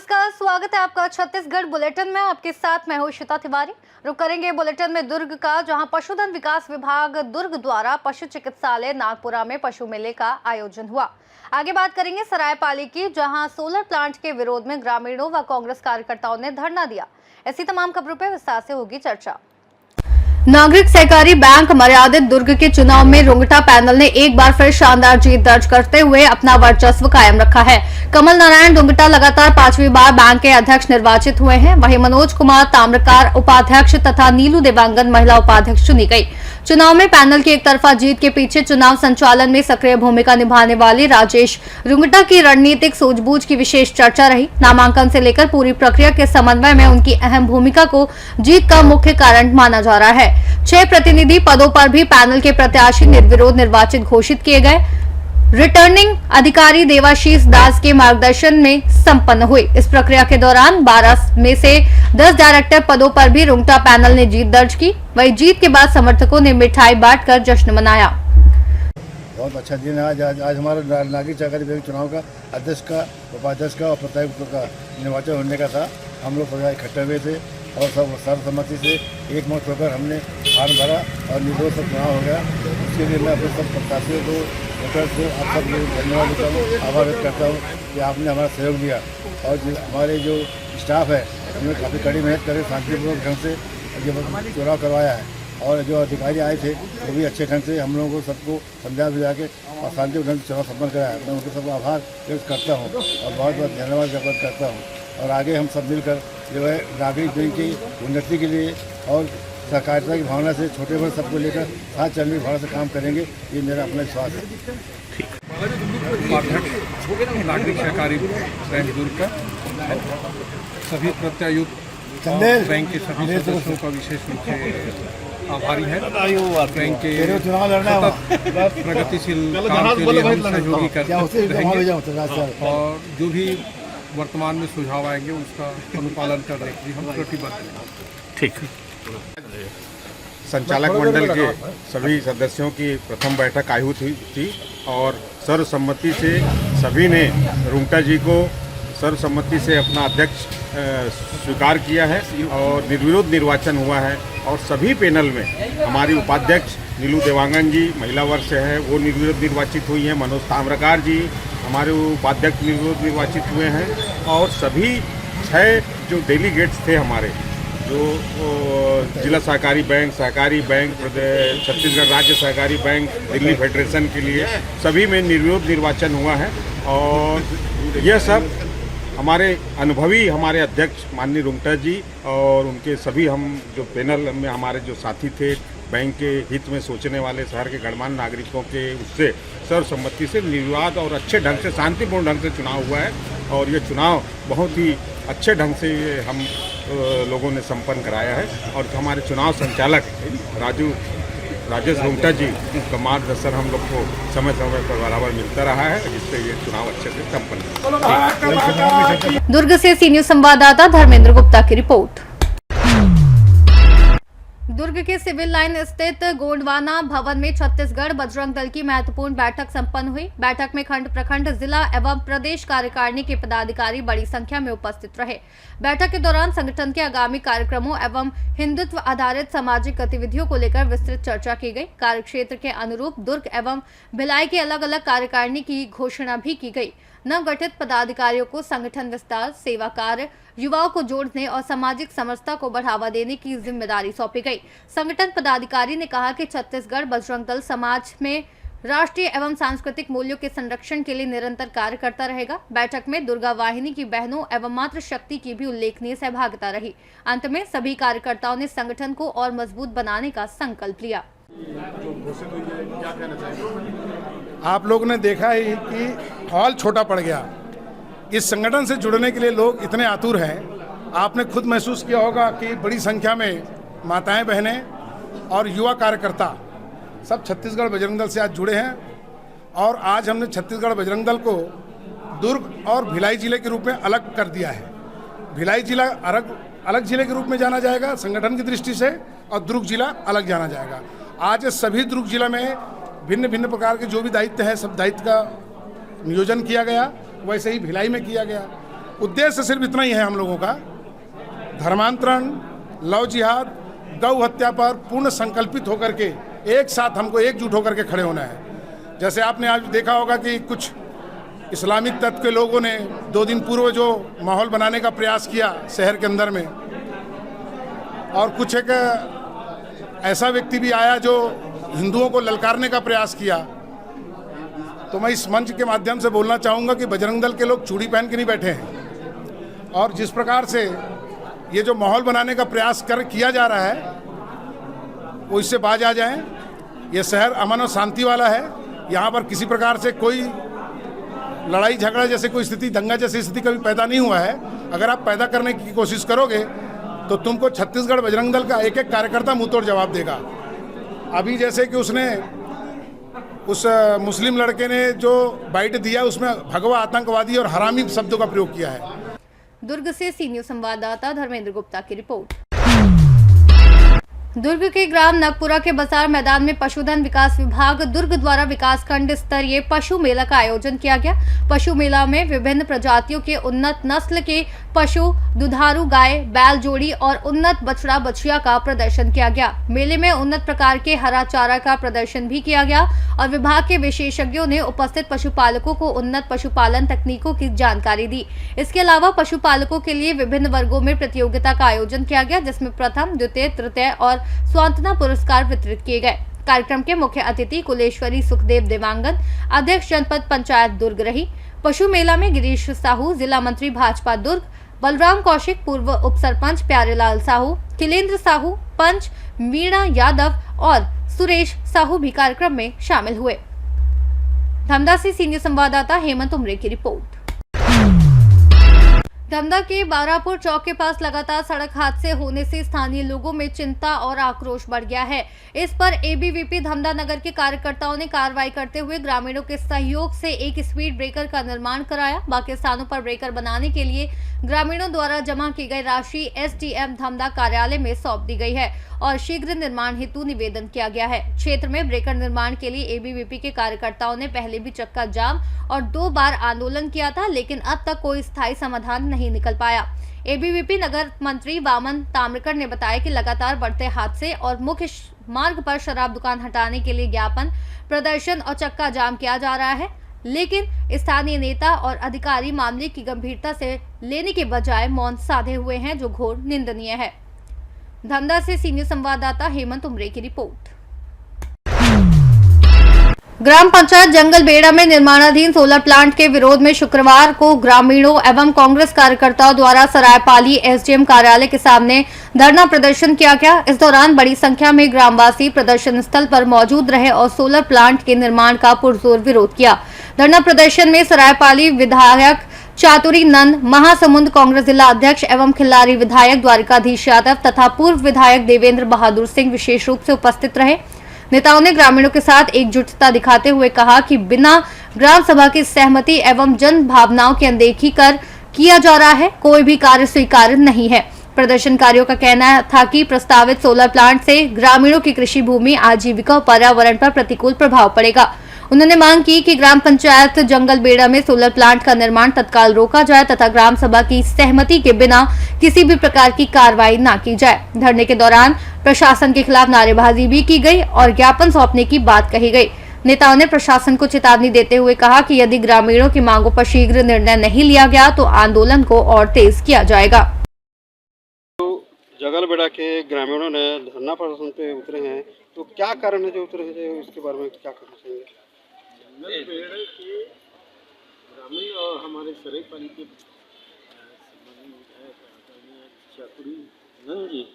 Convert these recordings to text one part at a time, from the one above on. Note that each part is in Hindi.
नमस्कार, स्वागत है आपका छत्तीसगढ़ बुलेटिन में। आपके साथ मैं हूं श्वेता तिवारी। रुक करेंगे बुलेटिन में दुर्ग का, जहां पशुधन विकास विभाग दुर्ग द्वारा पशु चिकित्सालय नागपुरा में पशु मेले का आयोजन हुआ। आगे बात करेंगे सरायपाली की, जहां सोलर प्लांट के विरोध में ग्रामीणों व कांग्रेस कार्यकर्ताओं ने धरना दिया। ऐसी तमाम खबरों पर विस्तार से होगी चर्चा। नागरिक सहकारी बैंक मर्यादित दुर्ग के चुनाव में रुंगटा पैनल ने एक बार फिर शानदार जीत दर्ज करते हुए अपना वर्चस्व कायम रखा है। कमल नारायण रुंगटा लगातार 5वीं बार बैंक के अध्यक्ष निर्वाचित हुए हैं। वहीं मनोज कुमार ताम्रकार उपाध्यक्ष तथा नीलू देवांगन महिला उपाध्यक्ष चुनी गई। चुनाव में पैनल की एक तरफा जीत के पीछे चुनाव संचालन में सक्रिय भूमिका निभाने वाले राजेश रुंगटा की रणनीतिक सूझबूझ की विशेष चर्चा रही। नामांकन से लेकर पूरी प्रक्रिया के समन्वय में उनकी अहम भूमिका को जीत का मुख्य कारण माना जा रहा है। 6 प्रतिनिधि पदों पर भी पैनल के प्रत्याशी निर्विरोध निर्वाचित घोषित किए गए। रिटर्निंग अधिकारी देवाशीष दास के मार्गदर्शन में संपन्न हुई। इस प्रक्रिया के दौरान 12 में से 10 डायरेक्टर पदों पर भी रुंगटा पैनल ने जीत दर्ज की। वही जीत के बाद समर्थकों ने मिठाई बांटकर जश्न मनाया। बहुत अच्छा दिन है आज हमारा नागरिक सहकारी बैंक चुनाव का अध्यक्ष का, उपाध्यक्ष का और प्रत्याशी का निर्वाचन होने का था। हम लोग प्रजा इकट्ठे हुए थे और सब सर्वसम्मति से एकमत होकर हमने फॉर्म भरा और निर्दोष चुनाव हो गया। उसके लिए मैं अपने सब प्रत्याशियों को, वोटर्स को, आप सब धन्यवाद देता हूँ, आभार व्यक्त करता हूँ कि आपने हमारा सहयोग दिया। और हमारे जो स्टाफ है उन्होंने काफ़ी कड़ी मेहनत करके शांतिपूर्वक ढंग से जो चुनाव करवाया है। और जो अधिकारी आए थे वो भी अच्छे ढंग से हम लोगों को सबको समझा बुझा के और शांतिपूर्ण ढंग से चुनाव संपन्न कराया। मैं उनके सबको आभार व्यक्त करता हूँ और बहुत बहुत धन्यवाद व्यक्त करता हूँ। और आगे हम सब मिलकर जो है नागरिक बैंक की उन्नति के लिए और सहकारिता की भावना से छोटे बड़े सबको लेकर साथ चलने की भावना से काम करेंगे, ये मेरा अपना विश्वास है। नागरिक सहकारी बैंक दुर्ग का सभी प्रत्यायुक्त बैंक के सभी सदस्यों का विशेष रूप से आभारी है। बैंक के प्रगतिशील काम के लिए हम सहयोगी करते रहेंगे और जो भी वर्तमान में सुझाव आएंगे उसका अनुपालन करने के लिए हम प्रतिबद्ध हैं। ठीक। संचालक मंडल के सभी सदस्यों की प्रथम बैठक आयोजित हुई थी और सर्वसम्मति से सभी ने रुंगटा जी को सर्वसम्मति से अपना अध्यक्ष स्वीकार किया है और निर्विरोध निर्वाचन हुआ है। और सभी पैनल में हमारी उपाध्यक्ष नीलू देवांगन जी महिला वर्ग से है, वो निर्विरोध निर्वाचित हुई हैं। मनोज ताम्रकार जी हमारे उपाध्यक्ष निर्विरोध निर्वाचित हुए हैं। और सभी 6 जो डेलीगेट्स थे हमारे, जो जिला सहकारी बैंक छत्तीसगढ़ राज्य सहकारी बैंक दिल्ली फेडरेशन के लिए सभी में निर्विरोध निर्वाचन हुआ है। और यह सब हमारे अनुभवी हमारे अध्यक्ष माननीय रुंगटा जी और उनके सभी हम जो पैनल में हमारे जो साथी थे, बैंक के हित में सोचने वाले शहर के गणमान्य नागरिकों के उससे सर्वसम्मति से निर्विवाद और अच्छे ढंग से शांतिपूर्ण ढंग से चुनाव हुआ है। और ये चुनाव बहुत ही अच्छे ढंग से हम लोगों ने संपन्न कराया है। और हमारे चुनाव संचालक राजेश रुंगटा जी का मार्गदर्शन हम लोग को समय समय पर बराबर मिलता रहा है, जिससे ये चुनाव अच्छे से संपन्न। दुर्ग से सी न्यूज संवाददाता धर्मेंद्र गुप्ता की रिपोर्ट। दुर्ग के सिविल लाइन स्थित गोंडवाना भवन में छत्तीसगढ़ बजरंग दल की महत्वपूर्ण बैठक संपन्न हुई। बैठक में खंड प्रखंड जिला एवं प्रदेश कार्यकारिणी के पदाधिकारी बड़ी संख्या में उपस्थित रहे। बैठक के दौरान संगठन के आगामी कार्यक्रमों एवं हिंदुत्व आधारित सामाजिक गतिविधियों को लेकर विस्तृत चर्चा की गई। कार्यक्षेत्र के अनुरूप दुर्ग एवं भिलाई की अलग अलग कार्यकारिणी की घोषणा भी की गई। नवगठित पदाधिकारियों को संगठन विस्तार, सेवा कार्य, युवाओं को जोड़ने और सामाजिक समरसता को बढ़ावा देने की जिम्मेदारी सौंपी गई। संगठन पदाधिकारी ने कहा कि छत्तीसगढ़ बजरंग दल समाज में राष्ट्रीय एवं सांस्कृतिक मूल्यों के संरक्षण के लिए निरंतर कार्य करता रहेगा। बैठक में दुर्गा वाहिनी की बहनों एवं मातृशक्ति की भी उल्लेखनीय सहभागिता रही। अंत में सभी कार्यकर्ताओं ने संगठन को और मजबूत बनाने का संकल्प लिया। आप लोगों ने देखा ही कि हॉल छोटा पड़ गया। इस संगठन से जुड़ने के लिए लोग इतने आतुर हैं। आपने खुद महसूस किया होगा कि बड़ी संख्या में माताएं, बहनें और युवा कार्यकर्ता सब छत्तीसगढ़ बजरंग दल से आज जुड़े हैं। और आज हमने छत्तीसगढ़ बजरंग दल को दुर्ग और भिलाई जिले के रूप में अलग कर दिया है। भिलाई जिला अलग जिले के रूप में जाना जाएगा संगठन की दृष्टि से, और दुर्ग जिला अलग जाना जाएगा। आज सभी दुर्ग जिला में भिन्न भिन्न प्रकार के जो भी दायित्व है, सब दायित्व का नियोजन किया गया। वैसे ही भिलाई में किया गया। उद्देश्य सिर्फ इतना ही है हम लोगों का, धर्मांतरण, लव जिहाद, गौ हत्या पर पूर्ण संकल्पित होकर के एक साथ हमको एकजुट होकर के खड़े होना है। जैसे आपने आज देखा होगा कि कुछ इस्लामिक तत्व के लोगों ने 2 दिन पूर्व जो माहौल बनाने का प्रयास किया शहर के अंदर में, और कुछ एक ऐसा व्यक्ति भी आया जो हिंदुओं को ललकारने का प्रयास किया। तो मैं इस मंच के माध्यम से बोलना चाहूँगा कि बजरंग दल के लोग चूड़ी पहन के नहीं बैठे हैं, और जिस प्रकार से ये जो माहौल बनाने का प्रयास किया जा रहा है वो इससे बाज आ जाएं। ये शहर अमन और शांति वाला है, यहाँ पर किसी प्रकार से कोई लड़ाई झगड़ा जैसे कोई स्थिति, दंगा जैसी स्थिति कभी पैदा नहीं हुआ है। अगर आप पैदा करने की कोशिश करोगे तो तुमको छत्तीसगढ़ बजरंग दल का एक एक कार्यकर्ता मुंहतोड़ जवाब देगा। अभी जैसे कि उसने उस मुस्लिम लड़के ने जो बाइट दिया उसमें भगवा, आतंकवादी और हरामी शब्दों का प्रयोग किया है। दुर्ग से सीनियर संवाददाता धर्मेंद्र गुप्ता की रिपोर्ट। दुर्ग के ग्राम नगपुरा के बाजार मैदान में पशुधन विकास विभाग दुर्ग द्वारा विकासखंड स्तरीय पशु मेला का आयोजन किया गया। पशु मेला में विभिन्न प्रजातियों के उन्नत नस्ल के पशु, दुधारू गाय, बैल जोड़ी और उन्नत बछड़ा बछिया का प्रदर्शन किया गया। मेले में उन्नत प्रकार के हरा चारा का प्रदर्शन भी किया गया और विभाग के विशेषज्ञों ने उपस्थित पशुपालकों को उन्नत पशुपालन तकनीकों की जानकारी दी। इसके अलावा पशुपालकों के लिए विभिन्न वर्गों में प्रतियोगिता का आयोजन किया गया, जिसमें प्रथम, द्वितीय, तृतीय और स्वांतना पुरस्कार वितरित किए गए। कार्यक्रम के मुख्य अतिथि कुलेश्वरी सुखदेव देवांगन, अध्यक्ष जनपद पंचायत दुर्ग रही। पशु मेला में गिरीश साहू, जिला मंत्री भाजपा दुर्ग, बलराम कौशिक, पूर्व उप सरपंच प्यारेलाल साहू, किलेंद्र साहू, पंच मीणा यादव और सुरेश साहू भी कार्यक्रम में शामिल हुए। धमदा से सीनियर संवाददाता हेमंत उमरे की रिपोर्ट। धमदा के बारापुर चौक के पास लगातार सड़क हादसे होने से स्थानीय लोगों में चिंता और आक्रोश बढ़ गया है। इस पर एबीवीपी धमदा नगर के कार्यकर्ताओं ने कार्रवाई करते हुए ग्रामीणों के सहयोग से एक स्पीड ब्रेकर का निर्माण कराया। बाकी स्थानों पर ब्रेकर बनाने के लिए ग्रामीणों द्वारा जमा की गई राशि एसडीएम धमदा कार्यालय में सौंप दी गई है और शीघ्र निर्माण हेतु निवेदन किया गया है। क्षेत्र में ब्रेकर निर्माण के लिए एबीवीपी के कार्यकर्ताओं ने पहले भी चक्का जाम और 2 बार आंदोलन किया था, लेकिन अब तक कोई स्थायी समाधान नहीं निकल पाया। एबीवीपी नगर मंत्री वामन ताम्रकर ने बताया कि लगातार बढ़ते हादसे और मुख्य मार्ग पर शराब दुकान हटाने के लिए ज्ञापन, प्रदर्शन और चक्का जाम किया जा रहा है, लेकिन स्थानीय नेता और अधिकारी मामले की गंभीरता से लेने के बजाय मौन साधे हुए हैं, जो घोर निंदनीय है। धमदा से सीनियर संवाददाता हेमंत उमरे की रिपोर्ट। ग्राम पंचायत जंगल बेड़ा में निर्माणाधीन सोलर प्लांट के विरोध में शुक्रवार को ग्रामीणों एवं कांग्रेस कार्यकर्ताओं द्वारा सरायपाली एसडीएम कार्यालय के सामने धरना प्रदर्शन किया गया। इस दौरान बड़ी संख्या में ग्रामवासी प्रदर्शन स्थल पर मौजूद रहे और सोलर प्लांट के निर्माण का पुरजोर विरोध किया। धरना प्रदर्शन में सरायपाली विधायक चातुरी नंद, महासमुंद कांग्रेस जिला अध्यक्ष एवं खिल्लारी विधायक द्वारिकाधीश यादव तथा पूर्व विधायक देवेंद्र बहादुर सिंह विशेष रूप से उपस्थित रहे। नेताओं ने ग्रामीणों के साथ एकजुटता दिखाते हुए कहा कि बिना ग्राम सभा की सहमति एवं जन भावनाओं की अनदेखी कर किया जा रहा है, कोई भी कार्य स्वीकार्य नहीं है। प्रदर्शनकारियों का कहना था कि प्रस्तावित सोलर प्लांट से ग्रामीणों की कृषि भूमि, आजीविका और पर्यावरण पर प्रतिकूल प्रभाव पड़ेगा। उन्होंने मांग की कि ग्राम पंचायत जंगल बेड़ा में सोलर प्लांट का निर्माण तत्काल रोका जाए तथा ग्राम सभा की सहमति के बिना किसी भी प्रकार की कार्रवाई न की जाए। धरने के दौरान प्रशासन के खिलाफ नारेबाजी भी की गई और ज्ञापन सौंपने की बात कही गई। नेताओं ने प्रशासन को चेतावनी देते हुए कहा कि यदि ग्रामीणों की मांगों पर शीघ्र निर्णय नहीं लिया गया तो आंदोलन को और तेज किया जाएगा। जंगल बेड़ा के ग्रामीणों ने धरना प्रदर्शन पे उतरे हैं, तो क्या कारण है जो उतरे हैं, इसके बारे में क्या कहना चाहिए? जंगल बेड़े के ग्रामीण और हमारे सरायपाली के चातुरी नंद जी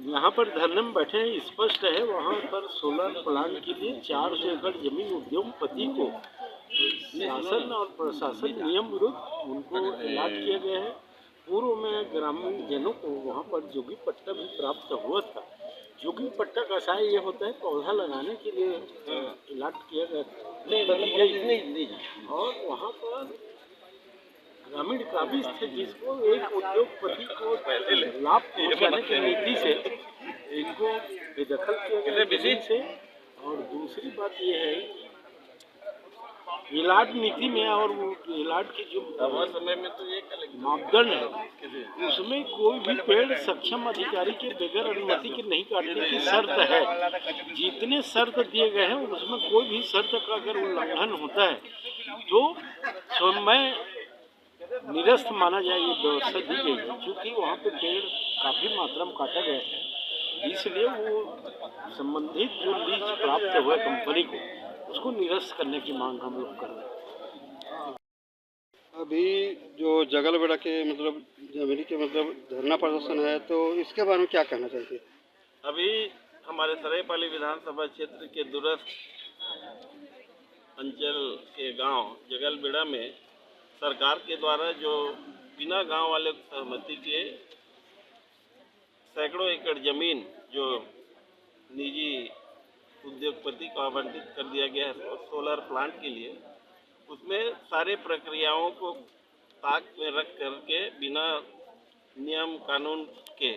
यहाँ पर धरने में बैठे हैं। स्पष्ट है वहाँ पर सोलर प्लांट के लिए 400 एकड़ जमीन उद्योगपति को शासन और प्रशासन नियम विरुद्ध उनको अलॉट किया गया है। पूर्व में ग्रामीण जनों को वहाँ पर जोगी पट्टा भी प्राप्त हुआ था। जोगी पट्टा का साय ये होता है पौधा लगाने के लिए अलॉट किया गया और वहाँ पर ग्रामीण काफी थे जिसको एक उद्योगपति को लाभ पहुँचाने की नीति से इनको बेदखल किया गया से। और दूसरी बात ये है इलाट नीति में और वो इलाट की जो समय में तो ये मापदंड है, उसमें कोई भी पेड़ सक्षम अधिकारी के बगैर अनुमति के नहीं काटने की शर्त है। जितने शर्त दिए गए हैं उसमें कोई भी शर्त का अगर उल्लंघन होता है तो स्वयं निरस्त माना जाए, ये व्यवस्था दी गई है। क्योंकि वहाँ पे पेड़ काफ़ी मात्रा में काटा गया है, इसलिए वो संबंधित जो लीज प्राप्त हुआ कंपनी को उसको निरस्त करने की मांग हम लोग कर रहे हैं। अभी जो जगलबेड़ा के मतलब जमीनी के मतलब धरना प्रदर्शन है, तो इसके बारे में क्या कहना चाहिए? अभी हमारे सरायपाली विधानसभा क्षेत्र के दूरस्थ अंचल के गांव जगलबेड़ा में सरकार के द्वारा जो बिना गांव वाले सहमति के सैकड़ों एकड़ जमीन जो निजी उद्योगपति को आवंटित कर दिया गया है सोलर प्लांट के लिए, उसमें सारे प्रक्रियाओं को ताक में रख करके बिना नियम कानून के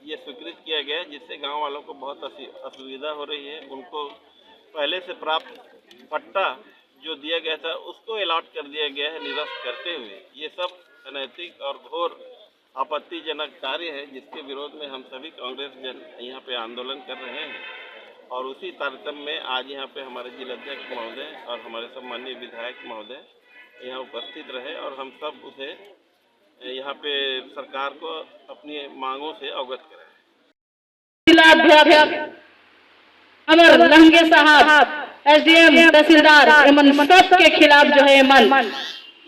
ये स्वीकृत किया गया है, जिससे गांव वालों को बहुत असुविधा हो रही है। उनको पहले से प्राप्त पट्टा जो दिया गया था उसको अलॉट कर दिया गया है निरस्त करते हुए। ये सब अनैतिक और घोर आपत्तिजनक कार्य है, जिसके विरोध में हम सभी कांग्रेस जन यहाँ पे आंदोलन कर रहे हैं। और उसी तारतम्य में आज यहाँ पे हमारे जिलाध्यक्ष महोदय और हमारे सम्मानीय विधायक महोदय यहाँ उपस्थित रहे और हम सब उसे यहाँ पे सरकार को अपनी मांगों से अवगत कराएं। जिलाध्यक्ष अमर लहंगे साहब, एसडीएम, तहसीलदार एमन सब के खिलाफ जो है एमन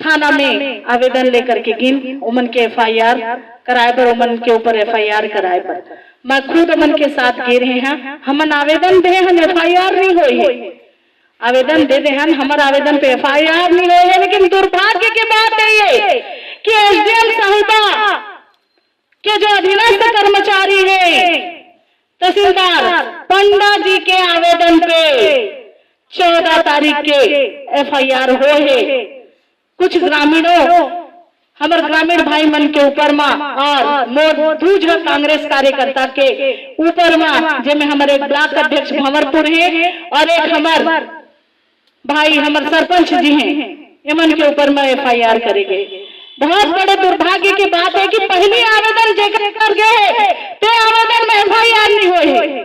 थाना में आवेदन लेकर के गिन उमन के एफआईआर कराए पर, उमन के ऊपर एफआईआर कराए पर मैं खुद उमन के साथ गए रहे हैं। हमन आवेदन दे हन एफआईआर नहीं हुई, आवेदन दे हन, हमारे आवेदन पे एफआईआर नहीं हुई है। लेकिन दुर्भाग्य की बात है ये कि एसडीएम साहिबा के जो अधीनस्थ कर्मचारी है तहसीलदार पंडा जी के आवेदन पे 14 तारीख के एफआईआर हो है। कुछ ग्रामीणों हमारे ग्रामीण भाई मन के ऊपर में और मोर दूज कांग्रेस कार्यकर्ता के ऊपर में, जिसमें हमारे एक ब्लॉक अध्यक्ष भंवरपुर है और एक हमार भाई हमारे सरपंच जी हैं, इमन के ऊपर में एफआईआर करेंगे। बहुत बड़े दुर्भाग्य की बात है कि पहले आवेदन जेकर कर गए तो आवेदन में एफआईआर नहीं हुई,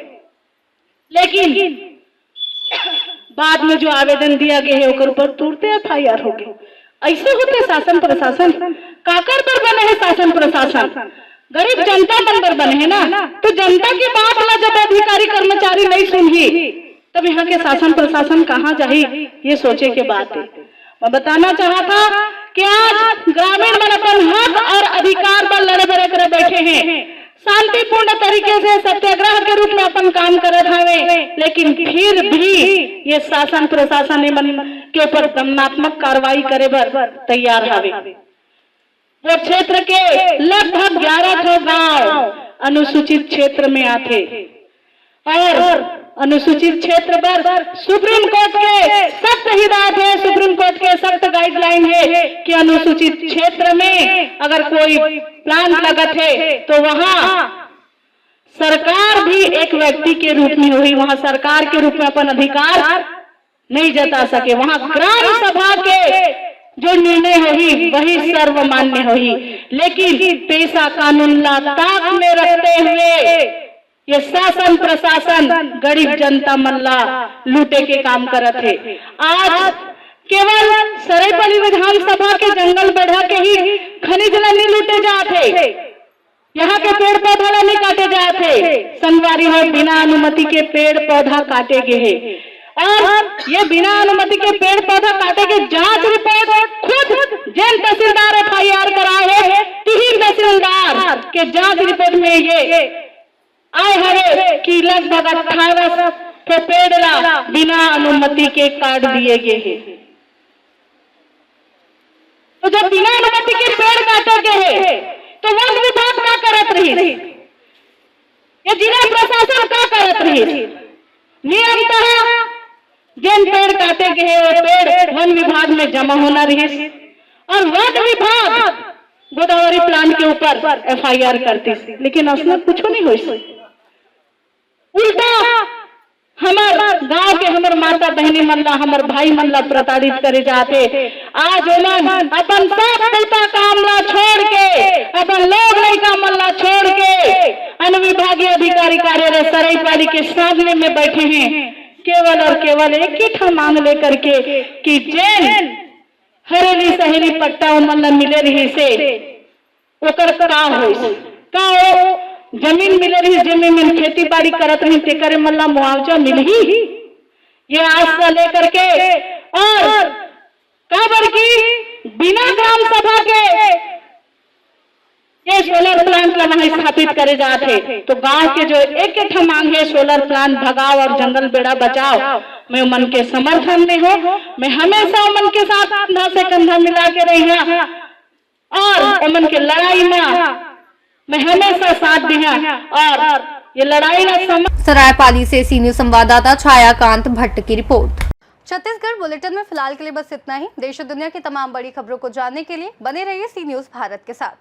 लेकिन बाद में जो आवेदन दिया गया है उसके ऊपर तुरंत एफआईआर हो गई। ऐसे होते शासन प्रशासन, काकर पर बने है शासन प्रशासन, गरीब जनता पर बने है ना। तो जनता की बात ना जब अधिकारी कर्मचारी नहीं सुनी तब यहाँ के शासन प्रशासन कहाँ जाही, ये सोचे के बात है। मैं बताना चाहा था कि आज ग्रामीण मन अपन हक और अधिकार पर लड़े बड़े करे बैठे हैं, शांतिपूर्ण तरीके से सत्याग्रह के रूप में अपन काम करत हवे, लेकिन फिर भी ये शासन प्रशासन के ऊपर दमनात्मक कार्रवाई करे बर तैयार हवे। वो क्षेत्र के लगभग 11 गांव अनुसूचित क्षेत्र में आते और अनुसूचित क्षेत्र पर सुप्रीम कोर्ट के सख्त हिदायत है, सुप्रीम कोर्ट के सख्त गाइडलाइन है कि अनुसूचित क्षेत्र में अगर कोई प्लांट लगत है तो वहाँ सरकार भी एक व्यक्ति के रूप में हुई, वहाँ सरकार के रूप में अपन अधिकार नहीं जता सके। वहाँ ग्राम सभा के जो निर्णय होगी वही सर्वमान्य होगी। लेकिन पेशा कानून ला ताक में रखते हुए ये शासन प्रशासन गरीब जनता मल्ला लूटे के काम करत है। आज केवल सरायपाली विधानसभा के जंगल बढ़ा के ही खनिज नहीं लूटे जाते, यहाँ के पेड़ पौधा नहीं काटे जाते। संगवारी हो बिना अनुमति के पेड़ पौधा काटे गए हैं और ये बिना अनुमति के पेड़ पौधा काटे के जांच रिपोर्ट खुद जेल तहसीलदार एफआईआर कराए है, 3 तहसीलदार के जांच रिपोर्ट में ये आए हरे कि लगभग 18 पेड़ बिना अनुमति के काट दिए गए हैं। तो जब बिना अनुमति के पेड़ काटे गए हैं तो वन विभाग क्या करत रही, ये जिला प्रशासन क्या करत रही? नियमतः जिन पेड़ काटे गए वो पेड़ वन विभाग में जमा होना रही और वन विभाग गोदावरी प्लांट के ऊपर एफआईआर करती, लेकिन उसमें कुछ नहीं हुई। उल्टा हमार गांव के हमर माता बहनी मल्ला हमर भाई मल्ला प्रताड़ित करे जाते। आज ओमन अपन सब पैसा कामला छोड़ के अपन लोग लड़का मल्ला छोड़ के अनुविभागीय अधिकारी कार्यालय सरायपाली के सामने में बैठे हैं, केवल और केवल एक ही ठा मांग लेकर के कि जेन हरेली सहेली पट्टा ओमन ला मिले रही से ओकर का होई का जमीन मिले रही, जमीन में खेती बाड़ी करत रही तेकरे मल्ला मुआवजा मिलही, ये आज से लेकर के। और काबर की बिना ग्राम सभा के ये सोलर प्लांट ला वहां स्थापित करे जाते। तो गांव के जो एक एक मांग है सोलर प्लांट भगाओ और जंगल बेड़ा बचाओ, मैं उमन के समर्थन में हूँ। मैं हमेशा उमन के साथ कंधा से कंधा मिला के रही हूँ और उमन के लड़ाई में मैं हमेशा साथ दिया और ये लड़ाई ना सरायपाली से सी न्यूज संवाददाता छायाकांत भट्ट की रिपोर्ट। छत्तीसगढ़ बुलेटिन में फिलहाल के लिए बस इतना ही। देश और दुनिया की तमाम बड़ी खबरों को जानने के लिए बने रहिए सी न्यूज भारत के साथ।